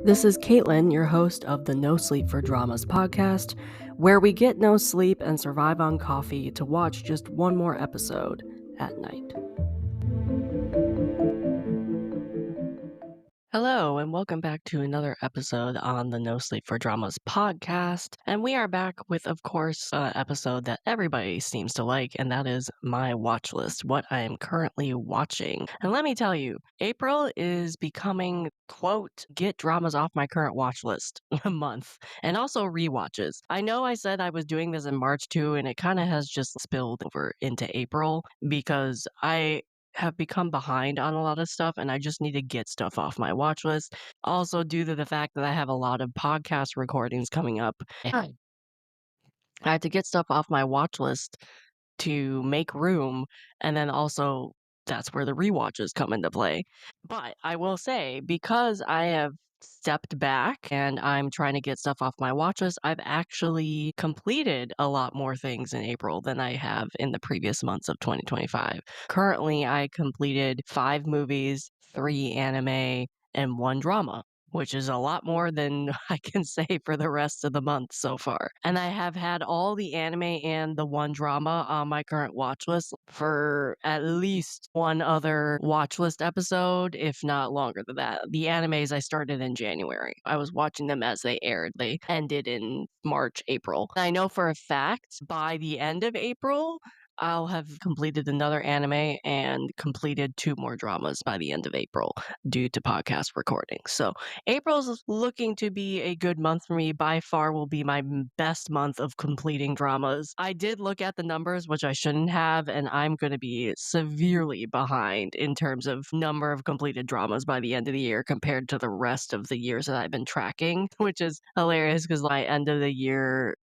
This is Caitlin, your host of the NoSleep4Dramas Podcast, where we get no sleep and survive on coffee to watch just one more episode at night. Hello, and welcome back to another episode on the NoSleep4Dramas podcast. And we are back with, of course, an episode that everybody seems to like, and that is My Watchlist, what I am currently watching. And let me tell you, April is becoming, quote, get dramas off my current watch list month, and also rewatches. I know I said I was doing this in March too, and it kind of has just spilled over into April because I have become behind on a lot of stuff and I just need to get stuff off my watch list. Also, due to the fact that I have a lot of podcast recordings coming up, I had to get stuff off my watch list to make room. And then also, that's where the rewatches come into play. But I will say, because I have stepped back and I'm trying to get stuff off my watch list, I've actually completed a lot more things in April than I have in the previous months of 2025. Currently, I completed 5 movies, 3 anime, and 1 drama, which is a lot more than I can say for the rest of the month so far. And I have had all the anime and the 1 drama on my current watch list for at least one other watch list episode, if not longer than that. The animes I started in January. I was watching them as they aired. They ended in March, April. I know for a fact by the end of April, I'll have completed another anime and completed 2 more dramas by the end of April due to podcast recording. So April's looking to be a good month for me. By far will be my best month of completing dramas. I did look at the numbers, which I shouldn't have, and I'm going to be severely behind in terms of number of completed dramas by the end of the year compared to the rest of the years that I've been tracking, which is hilarious because my end of the year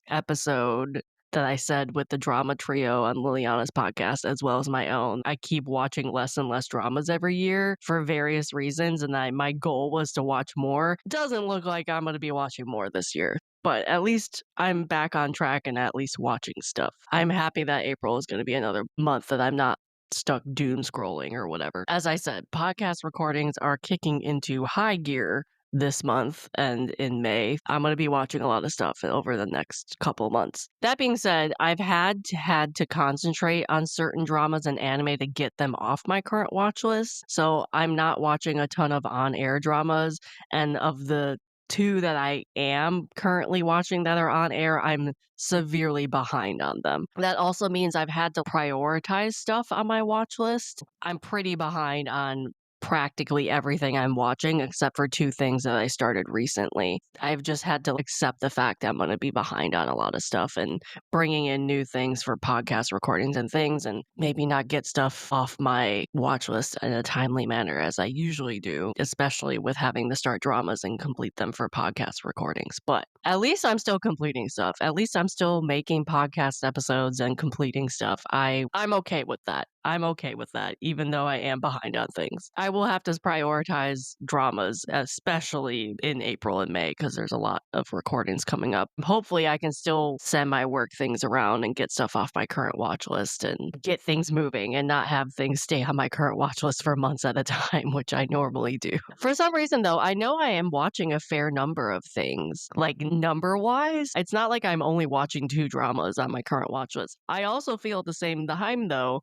episode that I said with the drama trio on Liliana's podcast, as well as my own, I keep watching less and less dramas every year for various reasons, and my goal was to watch more. Doesn't look like I'm going to be watching more this year, but at least I'm back on track and at least watching stuff. I'm happy that April is going to be another month that I'm not stuck doom scrolling or whatever. As I said, podcast recordings are kicking into high gear this month, and in May, I'm going to be watching a lot of stuff over the next couple months. That being said, I've had to concentrate on certain dramas and anime to get them off my current watch list. So I'm not watching a ton of on-air dramas, and of the 2 that I am currently watching that are on air, I'm severely behind on them. That also means I've had to prioritize stuff on my watch list. I'm pretty behind on practically everything I'm watching except for 2 things that I started recently. I've just had to accept the fact that I'm going to be behind on a lot of stuff and bringing in new things for podcast recordings and things, and maybe not get stuff off my watch list in a timely manner as I usually do, especially with having to start dramas and complete them for podcast recordings. But at least I'm still completing stuff. At least I'm still making podcast episodes and completing stuff. I'm okay with that. I'm okay with that, even though I am behind on things. I will have to prioritize dramas, especially in April and May, because there's a lot of recordings coming up. Hopefully, I can still send my work things around and get stuff off my current watch list and get things moving and not have things stay on my current watch list for months at a time, which I normally do. For some reason, though, I know I am watching a fair number of things, like number-wise. It's not like I'm only watching 2 dramas on my current watch list. I also feel at the same time, though,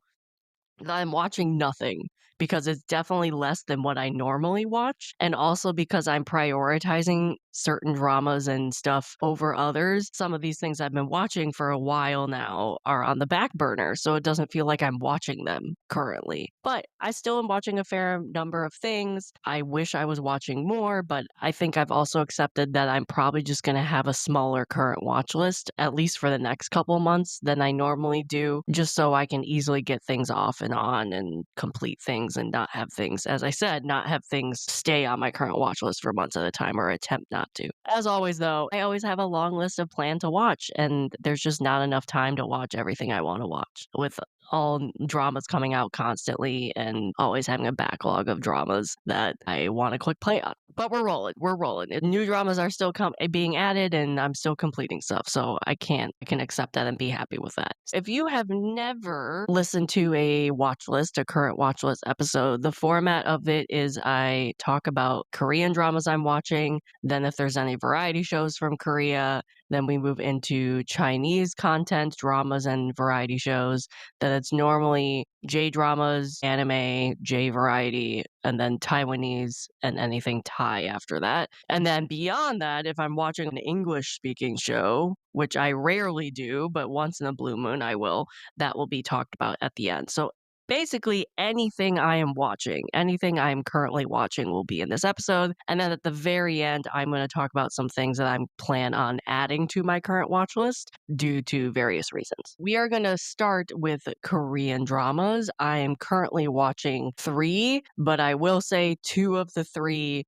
that I'm watching nothing because it's definitely less than what I normally watch, and also because I'm prioritizing certain dramas and stuff over others. Some of these things I've been watching for a while now are on the back burner, so it doesn't feel like I'm watching them currently. But I still am watching a fair number of things. I wish I was watching more, but I think I've also accepted that I'm probably just going to have a smaller current watch list, at least for the next couple months, than I normally do, just so I can easily get things off and on and complete things and not have things, as I said, not have things stay on my current watch list for months at a time or attempt not to. As always, though, I always have a long list of plan to watch, and there's just not enough time to watch everything I want to watch with all dramas coming out constantly and always having a backlog of dramas that I want to click play on. But we're rolling. We're rolling. And new dramas are still being added, and I'm still completing stuff. So I can accept that and be happy with that. If you have never listened to a watch list, a current watch list episode, the format of it is I talk about Korean dramas I'm watching. Then if there's any variety shows from Korea, then we move into Chinese content, dramas, and variety shows. Then it's normally J-dramas, anime, J-variety, and then Taiwanese and anything Thai after that. And then beyond that, if I'm watching an English-speaking show, which I rarely do, but once in a blue moon I will, that will be talked about at the end. So basically, anything I am watching, anything I am currently watching will be in this episode. And then at the very end, I'm going to talk about some things that I plan on adding to my current watch list due to various reasons. We are going to start with Korean dramas. I am currently watching 3, but I will say 2 of the 3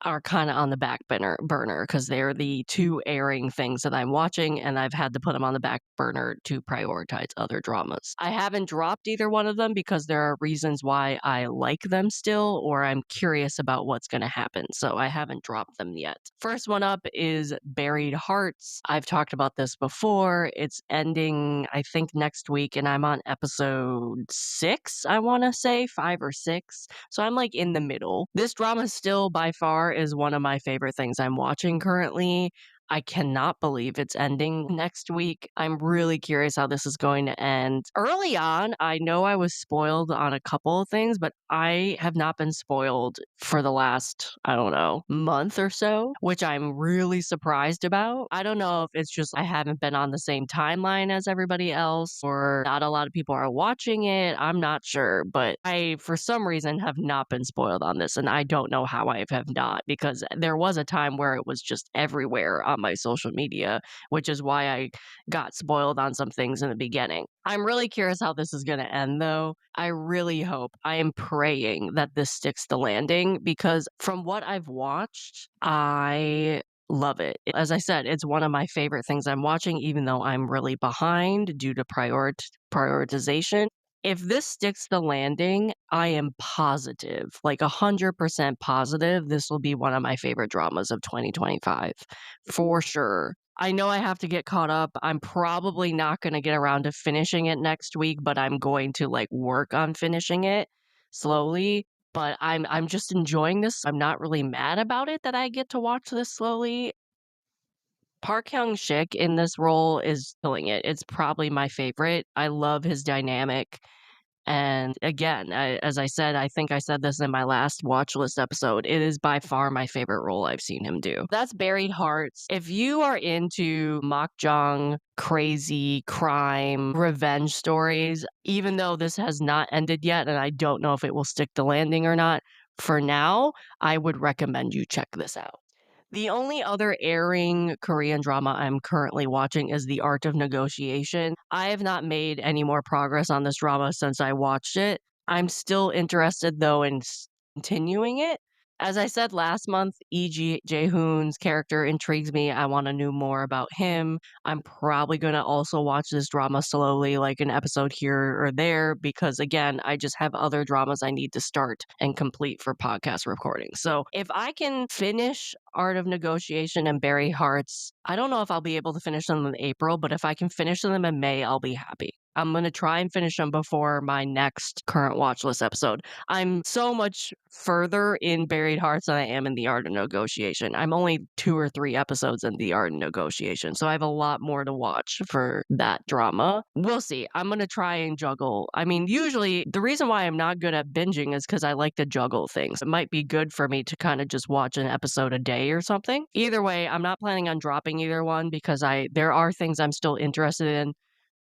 are kind of on the back burner because they're the 2 airing things that I'm watching, and I've had to put them on the back burner to prioritize other dramas. I haven't dropped either one of them because there are reasons why I like them still, or I'm curious about what's going to happen, so I haven't dropped them yet. First one up is Buried Hearts. I've talked about this before. It's ending, I think, next week, and I'm on episode 6, I want to say, 5 or 6. So I'm like in the middle. This drama still by far is one of my favorite things I'm watching currently. I cannot believe it's ending next week. I'm really curious how this is going to end. Early on, I know I was spoiled on a couple of things, but I have not been spoiled for the last, I don't know, month or so, which I'm really surprised about. I don't know if it's just I haven't been on the same timeline as everybody else, or not a lot of people are watching it. I'm not sure, but I, for some reason, have not been spoiled on this, and I don't know how I have not, because there was a time where it was just everywhere on my social media, which is why I got spoiled on some things in the beginning. I'm really curious how this is going to end, though. I really hope, I am praying that this sticks the landing, because from what I've watched, I love it. As I said, it's one of my favorite things I'm watching, even though I'm really behind due to prioritization. If this sticks the landing, I am positive, like 100% positive, this will be one of my favorite dramas of 2025, for sure. I know I have to get caught up. I'm probably not going to get around to finishing it next week, but I'm going to like work on finishing it slowly. But I'm just enjoying this. I'm not really mad about it that I get to watch this slowly. Park Hyung-sik in this role is killing it. It's probably my favorite. I love his dynamic. And again, as I said, I think I said this in my last watch list episode, it is by far my favorite role I've seen him do. That's Buried Hearts. If you are into Makjang, crazy crime, revenge stories, even though this has not ended yet, and I don't know if it will stick the landing or not, for now, I would recommend you check this out. The only other airing Korean drama I'm currently watching is The Art of Negotiation. I have not made any more progress on this drama since I watched it. I'm still interested, though, in continuing it. As I said last month, E.G. Jae-hoon's character intrigues me. I want to know more about him. I'm probably going to also watch this drama slowly, like an episode here or there, because again, I just have other dramas I need to start and complete for podcast recording. So if I can finish Art of Negotiation and Bury Hearts, I don't know if I'll be able to finish them in April, but if I can finish them in May, I'll be happy. I'm going to try and finish them before my next current watch list episode. I'm so much further in Buried Hearts than I am in The Art of Negotiation. I'm only 2 or 3 episodes in The Art of Negotiation, so I have a lot more to watch for that drama. We'll see. I'm going to try and juggle. I mean, usually the reason why I'm not good at binging is because I like to juggle things. It might be good for me to kind of just watch an episode a day or something. Either way, I'm not planning on dropping either one because there are things I'm still interested in.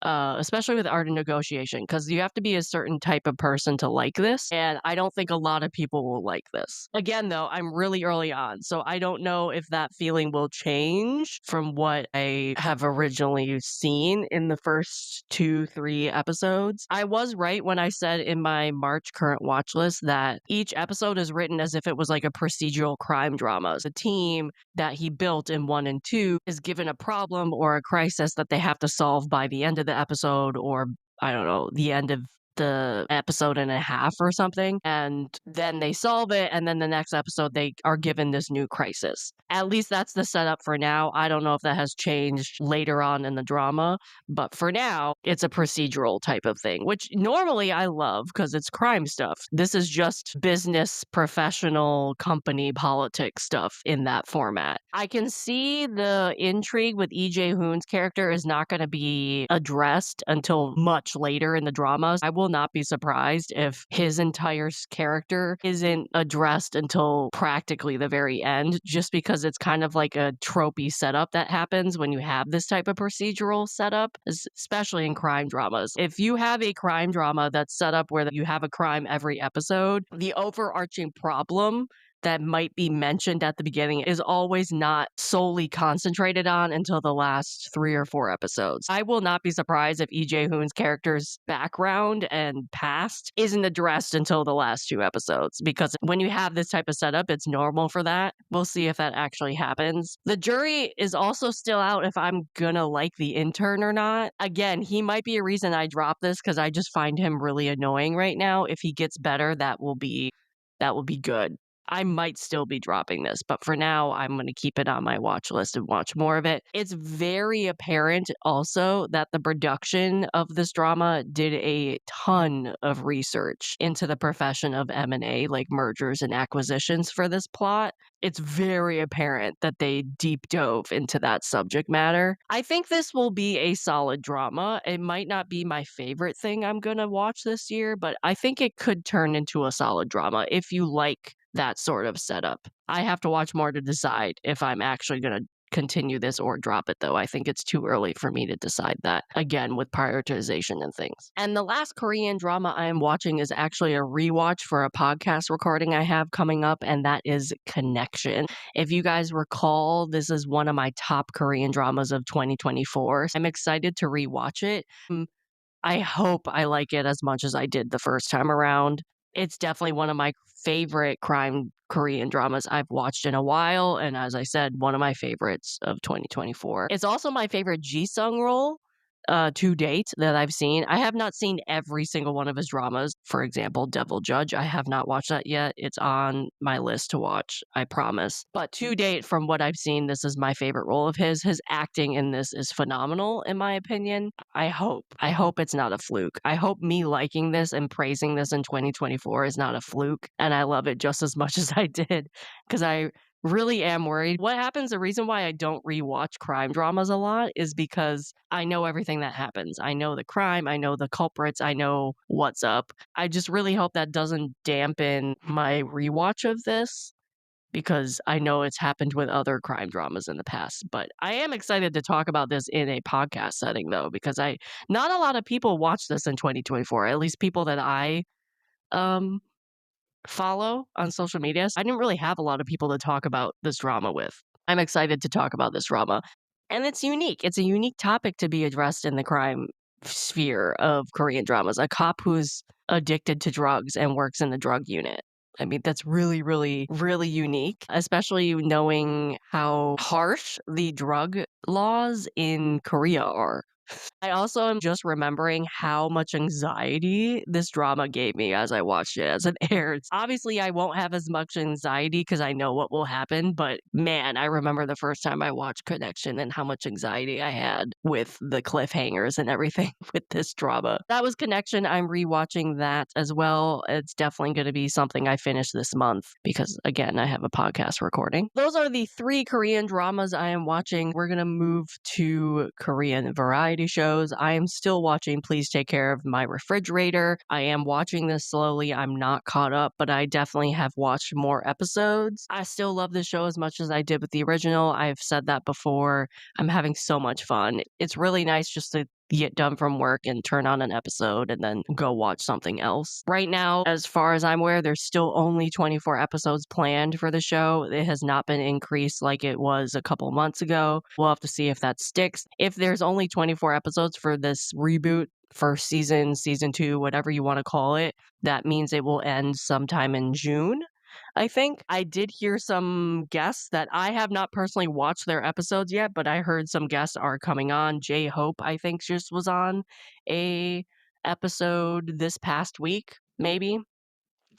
Especially with Art of Negotiation, because you have to be a certain type of person to like this, and I don't think a lot of people will like this. Again, though, I'm really early on, so I don't know if that feeling will change from what I have originally seen in the first 2-3 episodes. I was right when I said in my March current watch list that each episode is written as if it was like a procedural crime drama. The team that he built in 1 and 2 is given a problem or a crisis that they have to solve by the end of the episode or I don't know, the end of the episode and a half or something, and then they solve it, and then the next episode they are given this new crisis. At least that's the setup for now. I don't know if that has changed later on in the drama, but for now, it's a procedural type of thing, which normally I love because it's crime stuff. This is just business, professional, company, politics stuff in that format. I can see the intrigue with EJ Hoon's character is not going to be addressed until much later in the dramas. I will not be surprised if his entire character isn't addressed until practically the very end, just because it's kind of like a tropey setup that happens when you have this type of procedural setup, especially in crime dramas. If you have a crime drama that's set up where you have a crime every episode, the overarching problem that might be mentioned at the beginning is always not solely concentrated on until the last 3 or 4 episodes. I will not be surprised if EJ Hoon's character's background and past isn't addressed until the last 2 episodes, because when you have this type of setup, it's normal for that. We'll see if that actually happens. The jury is also still out if I'm gonna like the intern or not. Again, he might be a reason I drop this because I just find him really annoying right now. If he gets better, that will be good. I might still be dropping this, but for now, I'm going to keep it on my watch list and watch more of it. It's very apparent also that the production of this drama did a ton of research into the profession of M&A, like mergers and acquisitions for this plot. It's very apparent that they deep dove into that subject matter. I think this will be a solid drama. It might not be my favorite thing I'm going to watch this year, but I think it could turn into a solid drama if you like that sort of setup. I have to watch more to decide if I'm actually going to continue this or drop it, though. I think it's too early for me to decide that, again, with prioritization and things. And the last Korean drama I am watching is actually a rewatch for a podcast recording I have coming up, and that is Connection. If you guys recall, this is one of my top Korean dramas of 2024. I'm excited to rewatch it. I hope I like it as much as I did the first time around. It's definitely one of my favorite crime Korean dramas I've watched in a while, and as I said, one of my favorites of 2024. It's also my favorite Ji-sung role to date that I've seen. I have not seen every single one of his dramas. For example, Devil Judge, I have not watched that yet. It's on my list to watch, I promise. But to date, from what I've seen, this is my favorite role of his. His acting in this is phenomenal, in my opinion. I hope it's not a fluke. I hope me liking this and praising this in 2024 is not a fluke, and I love it just as much as I did, because I really am worried. What happens, the reason why I don't rewatch crime dramas a lot is because I know everything that happens. I know the crime, I know the culprits, I know what's up. I just really hope that doesn't dampen my rewatch of this, because I know it's happened with other crime dramas in the past. But I am excited to talk about this in a podcast setting, though, because not a lot of people watch this in 2024, at least people that I um follow on social media. I didn't really have a lot of people to talk about this drama with. I'm excited to talk about this drama. And it's unique. It's a unique topic to be addressed in the crime sphere of Korean dramas. A cop who's addicted to drugs and works in the drug unit. I mean, that's really, really, really unique, especially knowing how harsh the drug laws in Korea are. I also am just remembering how much anxiety this drama gave me as I watched it as it aired. Obviously, I won't have as much anxiety because I know what will happen, but man, I remember the first time I watched Connection and how much anxiety I had with the cliffhangers and everything with this drama. That was Connection. I'm rewatching that as well. It's definitely going to be something I finish this month because, again, I have a podcast recording. Those are the 3 Korean dramas I am watching. We're going to move to Korean variety shows. I am still watching Please Take Care of My Refrigerator. I am watching this slowly. I'm not caught up, but I definitely have watched more episodes. I still love this show as much as I did with the original. I've said that before. I'm having so much fun. It's really nice just to get done from work and turn on an episode and then go watch something else. Right now, as far as I'm aware, there's still only 24 episodes planned for the show. It has not been increased like it was a couple months ago. We'll have to see if that sticks. If there's only 24 episodes for this reboot, first season, season 2, whatever you want to call it, that means it will end sometime in June. I think I did hear some guests that I have not personally watched their episodes yet, but I heard some guests are coming on. J Hope, I think, just was on a episode this past week, maybe.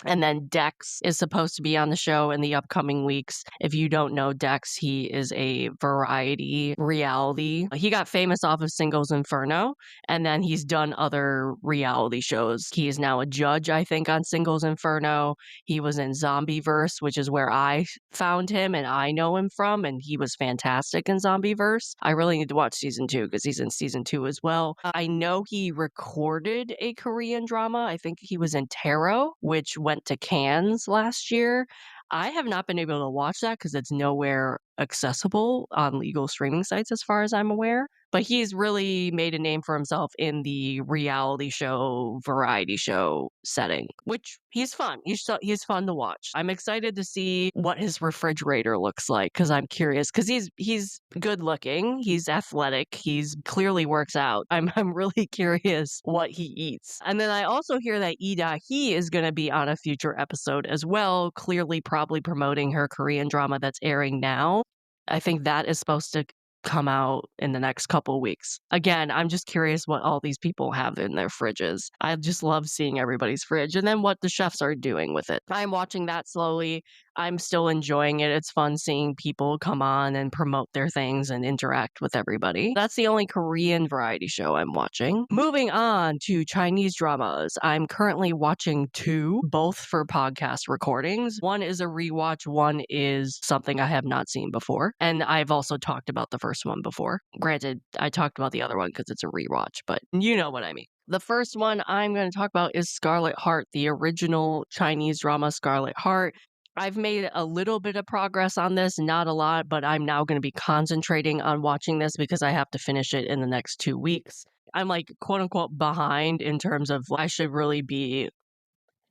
And then Dex is supposed to be on the show in the upcoming weeks. If you don't know Dex, he is a variety reality. He got famous off of Singles Inferno, and then he's done other reality shows. He is now a judge, I think, on Singles Inferno. He was in Zombieverse, which is where I found him and I know him from, and he was fantastic in Zombieverse. I really need to watch season 2 because he's in season 2 as well. I know he recorded a Korean drama. I think he was in Tarot, which went to Cannes last year. I have not been able to watch that because it's nowhere accessible on legal streaming sites as far as I'm aware. But he's really made a name for himself in the reality show, variety show setting, which he's fun. He's fun to watch. I'm excited to see what his refrigerator looks like because I'm curious because he's good looking, he's athletic, he's clearly works out. I'm really curious what he eats. And then I also hear that Lee Da-hee is going to be on a future episode as well, clearly probably promoting her Korean drama that's airing now. I think that is supposed to come out in the next couple weeks. Again, I'm just curious what all these people have in their fridges. I just love seeing everybody's fridge and then what the chefs are doing with it. I'm watching that slowly. I'm still enjoying it. It's fun seeing people come on and promote their things and interact with everybody. That's the only Korean variety show I'm watching. Moving on to Chinese dramas. I'm currently watching 2, both for podcast recordings. One is a rewatch, one is something I have not seen before. And I've also talked about the first one before. Granted, I talked about the other one because it's a rewatch, but you know what I mean. The first one I'm going to talk about is Scarlet Heart, the original Chinese drama Scarlet Heart. I've made a little bit of progress on this, not a lot, but I'm now going to be concentrating on watching this because I have to finish it in the next 2 weeks. I'm like, quote unquote, behind in terms of I should really be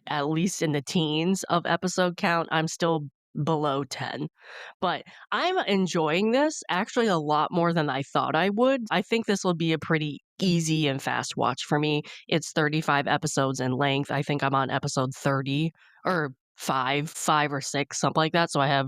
at least in the teens of episode count. I'm still below 10. But I'm enjoying this actually a lot more than I thought I would. I think this will be a pretty easy and fast watch for me. It's 35 episodes in length. I think I'm on episode 30 or five or six, something like that. So I have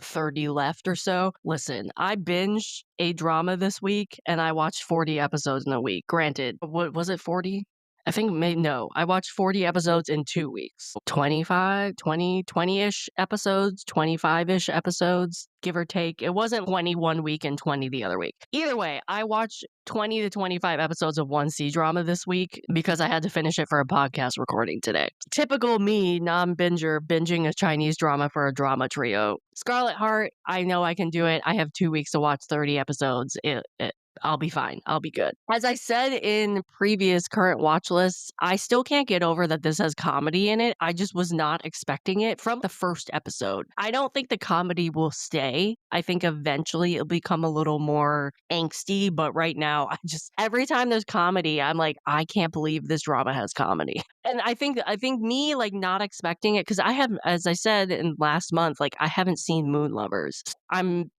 30 left or so. Listen, I binged a drama this week and I watched 40 episodes in a week. Granted, what was it, 40? I think no, I watched 40 episodes in 2 weeks. 20-ish episodes, 25-ish episodes, give or take. It wasn't 21 week and 20 the other week. Either way, I watched 20 to 25 episodes of one C-drama this week because I had to finish it for a podcast recording today. Typical me, non-binger, binging a Chinese drama for a drama trio. Scarlet Heart, I know I can do it. I have 2 weeks to watch 30 episodes. I'll be fine. I'll be good. As I said in previous current watch lists, I still can't get over that this has comedy in it. I just was not expecting it from the first episode. I don't think the comedy will stay. I think eventually it'll become a little more angsty, but right now every time there's comedy, I'm like, I can't believe this drama has comedy. And I think me like not expecting it, because I have, as I said in last month, like I haven't seen Moon Lovers.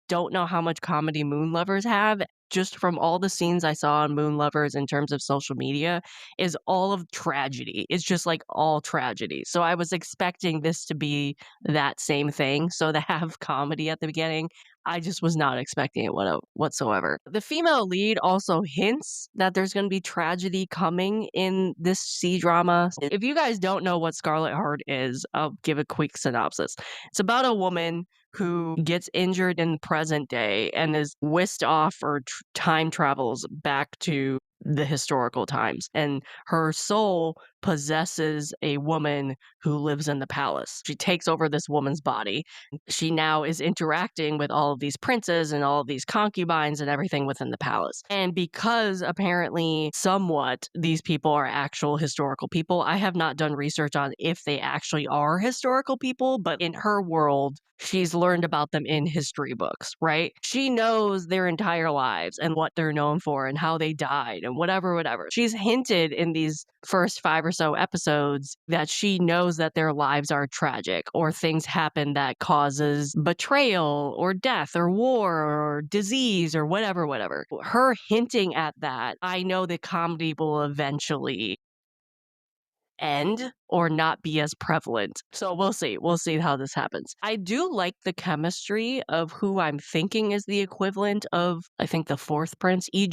Don't know how much comedy Moon Lovers have. Just from all the scenes I saw on Moon Lovers in terms of social media is all of tragedy. It's just like all tragedy. So I was expecting this to be that same thing. So to have comedy at the beginning, I just was not expecting it whatsoever. The female lead also hints that there's going to be tragedy coming in this C-drama. If you guys don't know what Scarlet Heart is, I'll give a quick synopsis. It's about a woman who gets injured in the present day and is whisked off or time travels back to the historical times. And her soul possesses a woman who lives in the palace. She takes over this woman's body. She now is interacting with all of these princes and all of these concubines and everything within the palace. And because apparently somewhat these people are actual historical people, I have not done research on if they actually are historical people, but in her world, she's learned about them in history books, right? She knows their entire lives and what they're known for and how they died and whatever. She's hinted in these first 5 or so episodes that she knows that their lives are tragic or things happen that causes betrayal or death or war or disease or whatever. Her hinting at that, I know the comedy will eventually end or not be as prevalent. So we'll see. We'll see how this happens. I do like the chemistry of who I'm thinking is the equivalent of, I think, the fourth prince, Lee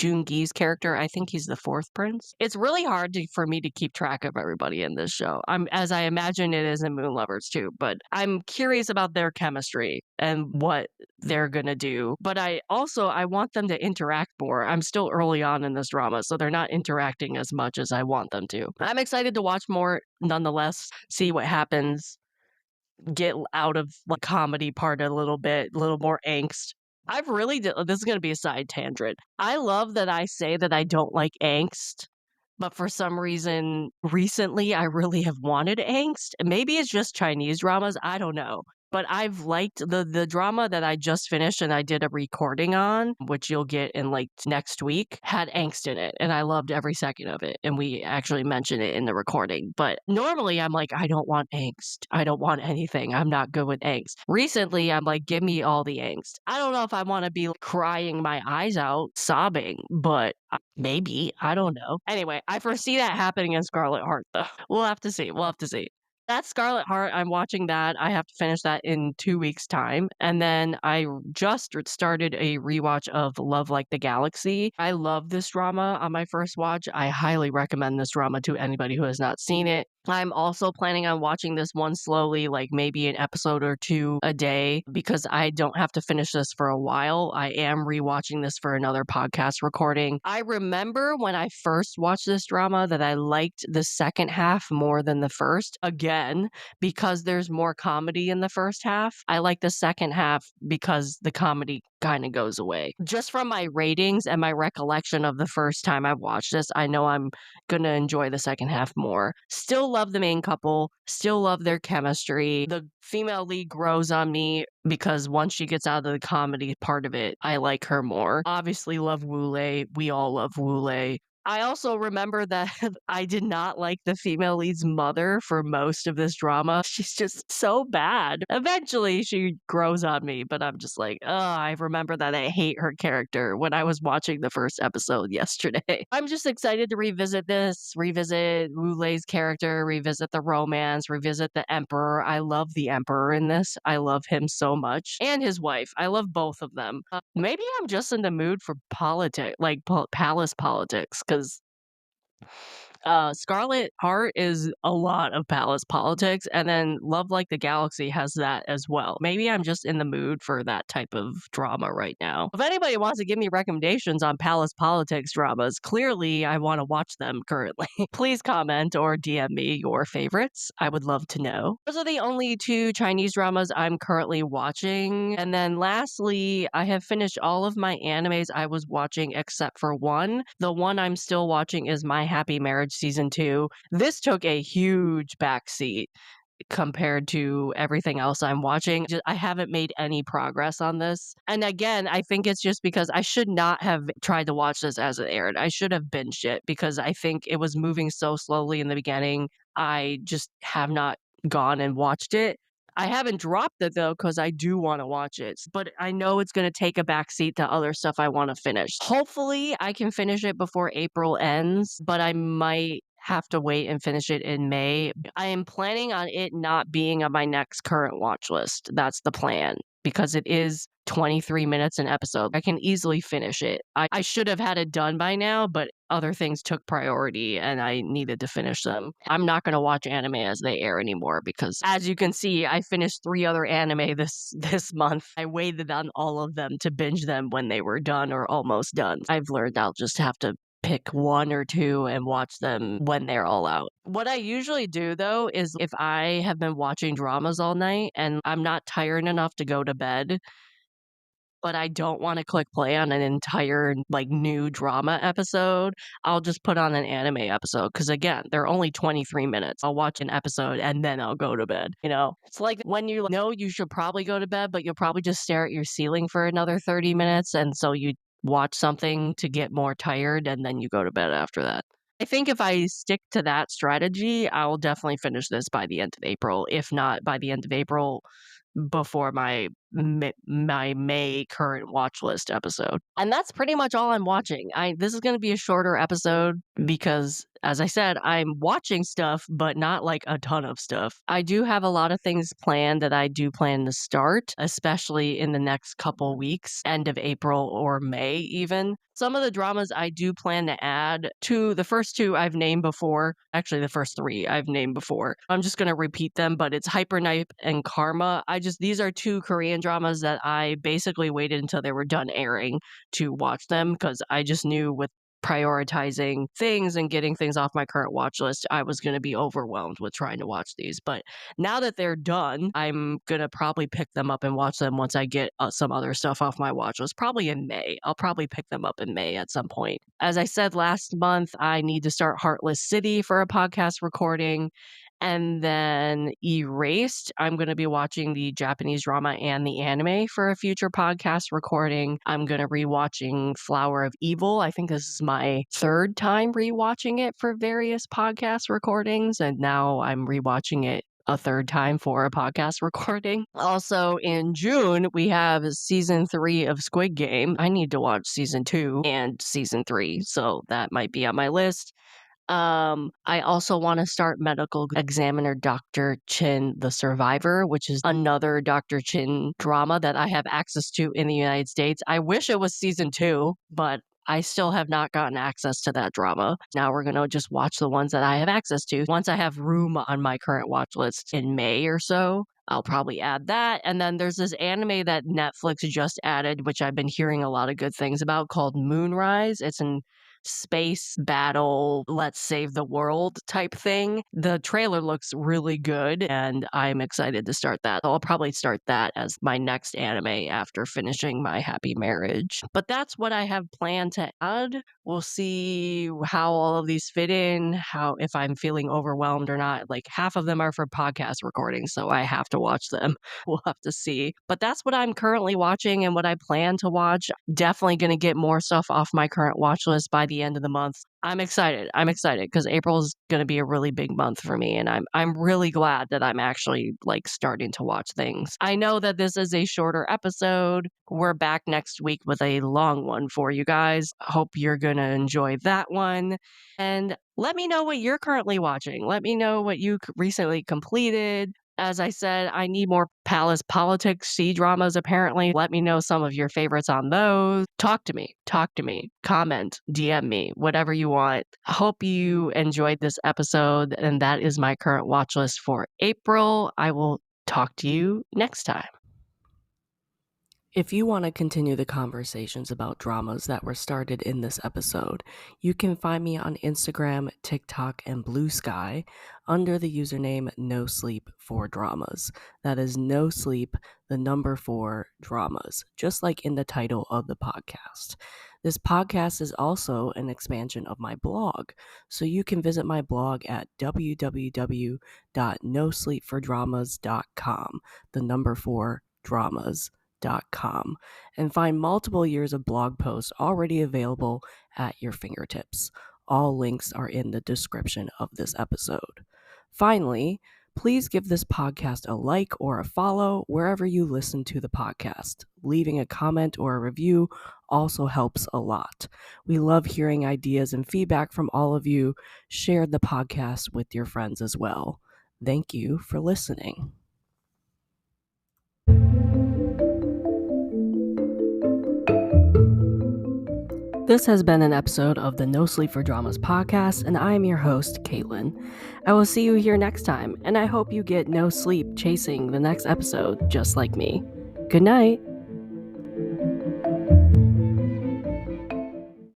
Joon-gi's character. I think he's the fourth prince. It's really hard for me to keep track of everybody in this show. As I imagine it is in Moon Lovers too, but I'm curious about their chemistry and what they're gonna do. But I want them to interact more. I'm still early on in this drama, so they're not interacting as much as I want them to. I'm excited to watch more nonetheless, see what happens, get out of the comedy part a little bit, a little more angst. This is going to be a side tangent. I love that I say that I don't like angst, but for some reason recently I really have wanted angst. Maybe it's just Chinese dramas, I don't know. But I've liked the drama that I just finished and I did a recording on, which you'll get in like next week, had angst in it. And I loved every second of it. And we actually mentioned it in the recording. But normally I'm like, I don't want angst. I don't want anything. I'm not good with angst. Recently, I'm like, give me all the angst. I don't know if I want to be crying my eyes out, sobbing, but maybe. I don't know. Anyway, I foresee that happening in Scarlet Heart, though. We'll have to see. We'll have to see. That's Scarlet Heart. I'm watching that. I have to finish that in 2 weeks' time. And then I just started a rewatch of Love Like the Galaxy. I love this drama on my first watch. I highly recommend this drama to anybody who has not seen it. I'm also planning on watching this one slowly, like maybe an episode or two a day, because I don't have to finish this for a while. I am rewatching this for another podcast recording. I remember when I first watched this drama that I liked the second half more than the first. Again, because there's more comedy in the first half. I like the second half because the comedy kind of goes away. Just from my ratings and my recollection of the first time I watched this, I know I'm gonna enjoy the second half more. Still love the main couple, still love their chemistry. The female lead grows on me because once she gets out of the comedy part of it, I like her more. Obviously love Woo-Lei. We all love Woo-Lei. I also remember that I did not like the female lead's mother for most of this drama. She's just so bad. Eventually, she grows on me, but I'm just like, oh, I remember that I hate her character when I was watching the first episode yesterday. I'm just excited to revisit this, revisit Wu-Lei's character, revisit the romance, revisit the Emperor. I love the Emperor in this. I love him so much. And his wife. I love both of them. Maybe I'm just in the mood for politics, like palace politics, because Scarlet Heart is a lot of palace politics, and then Love Like the Galaxy has that as well. Maybe I'm just in the mood for that type of drama right now. If anybody wants to give me recommendations on palace politics dramas, clearly I want to watch them currently. Please comment or DM me your favorites. I would love to know. Those are the only 2 Chinese dramas I'm currently watching. And then lastly, I have finished all of my animes I was watching except for one. The one I'm still watching is My Happy Marriage Season 2. This took a huge backseat compared to everything else I'm watching. I haven't made any progress on this. And again, I think it's just because I should not have tried to watch this as it aired. I should have binged it because I think it was moving so slowly in the beginning. I just have not gone and watched it. I haven't dropped it though because I do want to watch it, but I know it's going to take a backseat to other stuff I want to finish. Hopefully, I can finish it before April ends, but I might have to wait and finish it in May. I am planning on it not being on my next current watch list. That's the plan because it is 23 minutes an episode. I can easily finish it. I should have had it done by now, but other things took priority and I needed to finish them. I'm not going to watch anime as they air anymore because as you can see, I finished 3 other anime this month. I waited on all of them to binge them when they were done or almost done. I've learned I'll just have to pick 1 or 2 and watch them when they're all out. What I usually do though is if I have been watching dramas all night and I'm not tired enough to go to bed, but I don't want to click play on an entire like new drama episode, I'll just put on an anime episode because again, they're only 23 minutes. I'll watch an episode and then I'll go to bed. You know, it's like when you know you should probably go to bed, but you'll probably just stare at your ceiling for another 30 minutes. And so you watch something to get more tired and then you go to bed after that. I think if I stick to that strategy, I will definitely finish this by the end of April. If not by the end of April, before my my May current watch list episode. And that's pretty much all I'm watching. This is going to be a shorter episode because, as I said, I'm watching stuff, but not like a ton of stuff. I do have a lot of things planned that I do plan to start, especially in the next couple weeks, end of April or May even. Some of the dramas I do plan to add to the first two I've named before. Actually, the first three I've named before. I'm just going to repeat them, but it's Hyperknife and Karma. These are two Korean dramas that I basically waited until they were done airing to watch them because I just knew with prioritizing things and getting things off my current watch list, I was going to be overwhelmed with trying to watch these. But now that they're done, I'm going to probably pick them up and watch them once I get some other stuff off my watch list, probably in May. I'll probably pick them up in May at some point. As I said last month, I need to start Heartless City for a podcast recording. And then Erased, I'm going to be watching the Japanese drama and the anime for a future podcast recording. I'm going to be rewatching Flower of Evil. I think this is my third time rewatching it for various podcast recordings. And now I'm rewatching it a third time for a podcast recording. Also in June, we have season 3 of Squid Game. I need to watch season 2 and season 3, so that might be on my list. I also want to start Medical Examiner Dr. Chin, The Survivor, which is another Dr. Chin drama that I have access to in the United States. I wish it was season 2, but I still have not gotten access to that drama. Now we're going to just watch the ones that I have access to. Once I have room on my current watch list in May or so, I'll probably add that. And then there's this anime that Netflix just added, which I've been hearing a lot of good things about, called Moonrise. It's an space battle, let's save the world type thing. The trailer looks really good and I'm excited to start that. I'll probably start that as my next anime after finishing My Happy Marriage. But that's what I have planned to add. We'll see how all of these fit in, if I'm feeling overwhelmed or not. Like half of them are for podcast recordings, so I have to watch them. We'll have to see. But that's what I'm currently watching and what I plan to watch. Definitely going to get more stuff off my current watch list by the end of the month. I'm excited because April is going to be a really big month for me, and I'm really glad that I'm actually like starting to watch things. I know that this is a shorter episode. We're back next week with a long one for you guys. Hope you're going to enjoy that one. And let me know what you're currently watching. Let me know what you recently completed. As I said, I need more Palace Politics C-dramas, apparently. Let me know some of your favorites on those. Talk to me. Comment, DM me, whatever you want. Hope you enjoyed this episode, and that is my current watch list for April. I will talk to you next time. If you want to continue the conversations about dramas that were started in this episode, you can find me on Instagram, TikTok, and Blue Sky under the username NoSleep4Dramas. That is no sleep, the number 4 dramas, just like in the title of the podcast. This podcast is also an expansion of my blog, so you can visit my blog at www.NoSleep4Dramas.com, the number 4 dramas.com, and find multiple years of blog posts already available at your fingertips. All links are in the description of this episode. Finally, please give this podcast a like or a follow wherever you listen to the podcast. Leaving a comment or a review also helps a lot. We love hearing ideas and feedback from all of you. Share the podcast with your friends as well. Thank you for listening. This has been an episode of the No Sleep for Dramas podcast, and I am your host, Caitlin. I will see you here next time, and I hope you get no sleep chasing the next episode just like me. Good night.